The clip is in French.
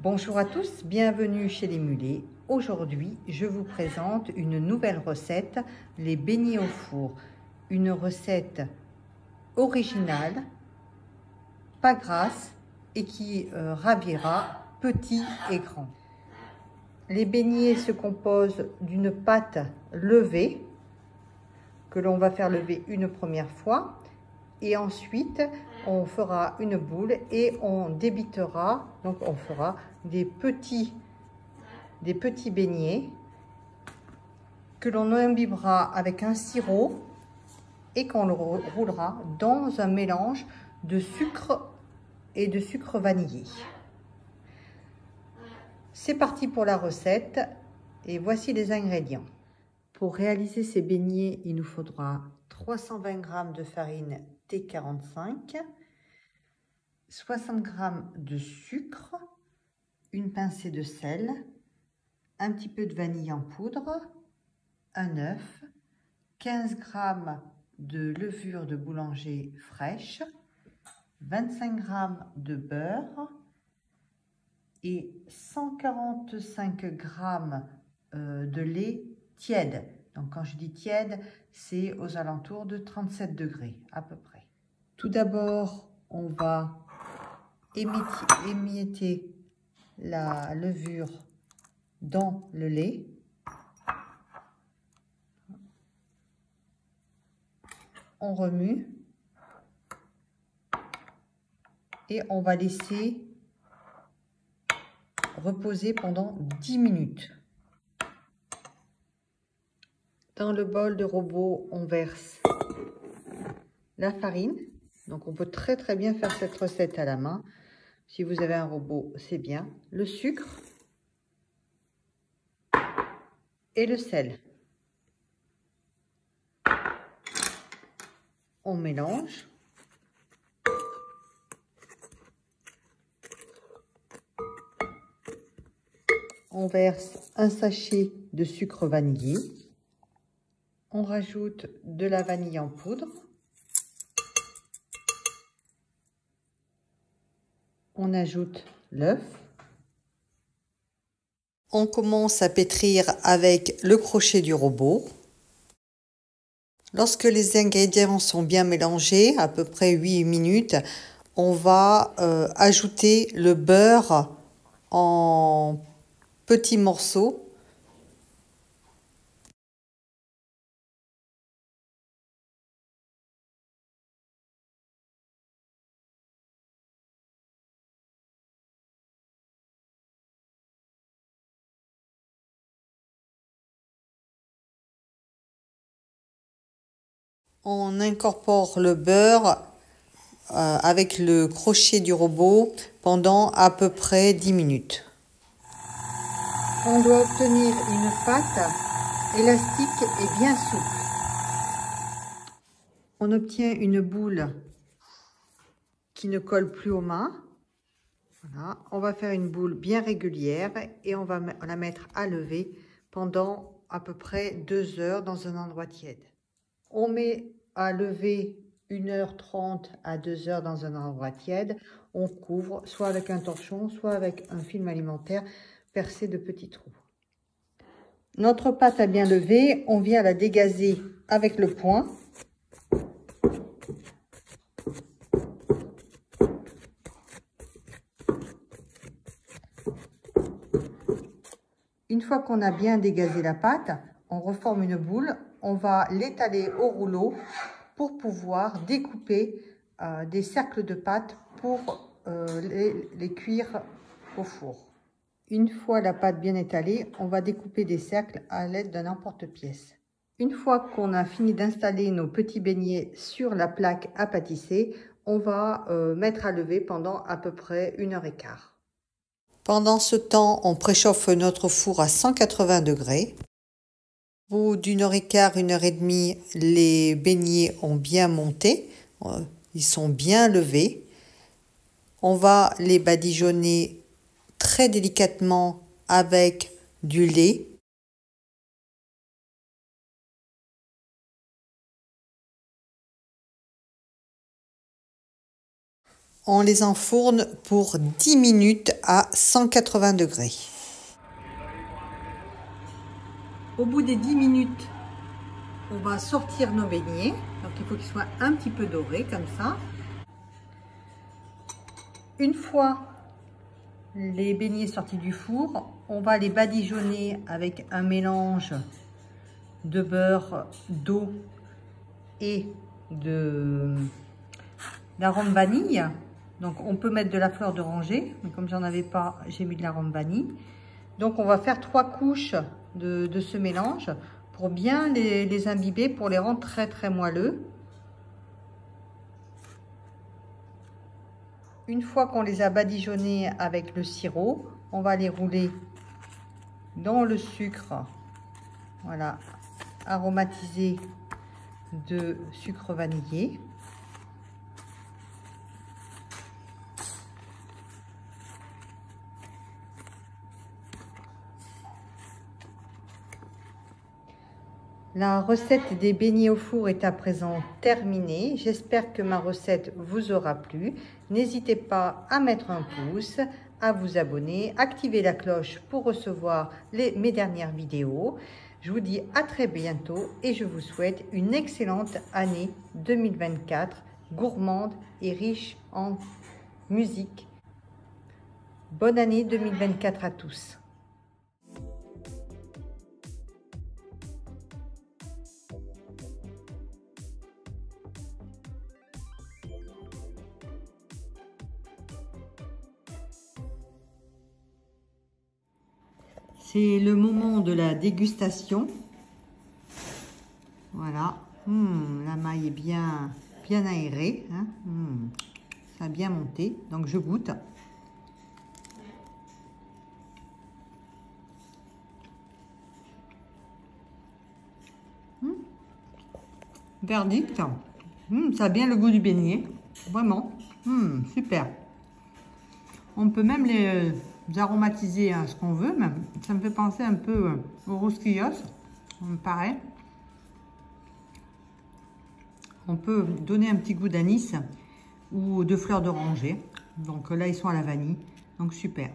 Bonjour à tous, bienvenue chez les Mulets. Aujourd'hui, je vous présente une nouvelle recette, les beignets au four. Une recette originale, pas grasse et qui ravira petits et grands. Les beignets se composent d'une pâte levée que l'on va faire lever une première fois. Et ensuite, on fera une boule et on débitera, donc on fera des petits beignets que l'on imbibera avec un sirop et qu'on le roulera dans un mélange de sucre et de sucre vanillé. C'est parti pour la recette et voici les ingrédients. Pour réaliser ces beignets, il nous faudra 320 g de farine T45, 60 g de sucre, une pincée de sel, un petit peu de vanille en poudre, un œuf, 15 g de levure de boulanger fraîche, 25 g de beurre et 145 g de lait tiède. Donc quand je dis tiède, c'est aux alentours de 37 degrés à peu près. Tout d'abord, on va émietter la levure dans le lait. On remue et on va laisser reposer pendant 10 minutes. Dans le bol de robot, on verse la farine. Donc on peut très bien faire cette recette à la main. Si vous avez un robot, c'est bien. Le sucre et le sel. On mélange. On verse un sachet de sucre vanillé. On rajoute de la vanille en poudre. On ajoute l'œuf. On commence à pétrir avec le crochet du robot. Lorsque les ingrédients sont bien mélangés, à peu près 8 minutes, on va ajouter le beurre en petits morceaux. On incorpore le beurre avec le crochet du robot pendant à peu près 10 minutes. On doit obtenir une pâte élastique et bien souple. On obtient une boule qui ne colle plus aux mains. Voilà. On va faire une boule bien régulière et on va la mettre à lever pendant à peu près 2 heures dans un endroit tiède. On met à lever 1h30 à 2 heures dans un endroit tiède. On couvre soit avec un torchon, soit avec un film alimentaire percé de petits trous. Notre pâte a bien levé, on vient la dégazer avec le poing. Une fois qu'on a bien dégazé la pâte, on reforme une boule. On va l'étaler au rouleau pour pouvoir découper des cercles de pâte pour les cuire au four. Une fois la pâte bien étalée, on va découper des cercles à l'aide d'un emporte-pièce. Une fois qu'on a fini d'installer nos petits beignets sur la plaque à pâtisser, on va mettre à lever pendant à peu près 1h15. Pendant ce temps, on préchauffe notre four à 180 degrés. Au bout d'1h15, 1h30, les beignets ont bien monté. Ils sont bien levés. On va les badigeonner très délicatement avec du lait. On les enfourne pour 10 minutes à 180 degrés. Au bout des 10 minutes, on va sortir nos beignets. Donc il faut qu'ils soient un petit peu dorés comme ça. Une fois les beignets sortis du four, on va les badigeonner avec un mélange de beurre, d'eau et d'arôme vanille. Donc on peut mettre de la fleur d'oranger, mais comme j'en avais pas, j'ai mis de l'arôme vanille. Donc on va faire 3 couches de ce mélange pour bien les imbiber, pour les rendre très très moelleux. Une fois qu'on les a badigeonnés avec le sirop, on va les rouler dans le sucre, voilà, aromatisé de sucre vanillé. La recette des beignets au four est à présent terminée. J'espère que ma recette vous aura plu. N'hésitez pas à mettre un pouce, à vous abonner, activer la cloche pour recevoir mes dernières vidéos. Je vous dis à très bientôt et je vous souhaite une excellente année 2024, gourmande et riche en musique. Bonne année 2024 à tous. C'est le moment de la dégustation. Voilà. La maille est bien aérée. Hein. Ça a bien monté. Donc je goûte. Verdict. Ça a bien le goût du beignet. Vraiment. Super. On peut même les aromatiser à ce qu'on veut. Même. Ça me fait penser un peu au rosquillos. On me paraît. On peut donner un petit goût d'anis ou de fleurs d'oranger. Donc là, ils sont à la vanille. Donc super.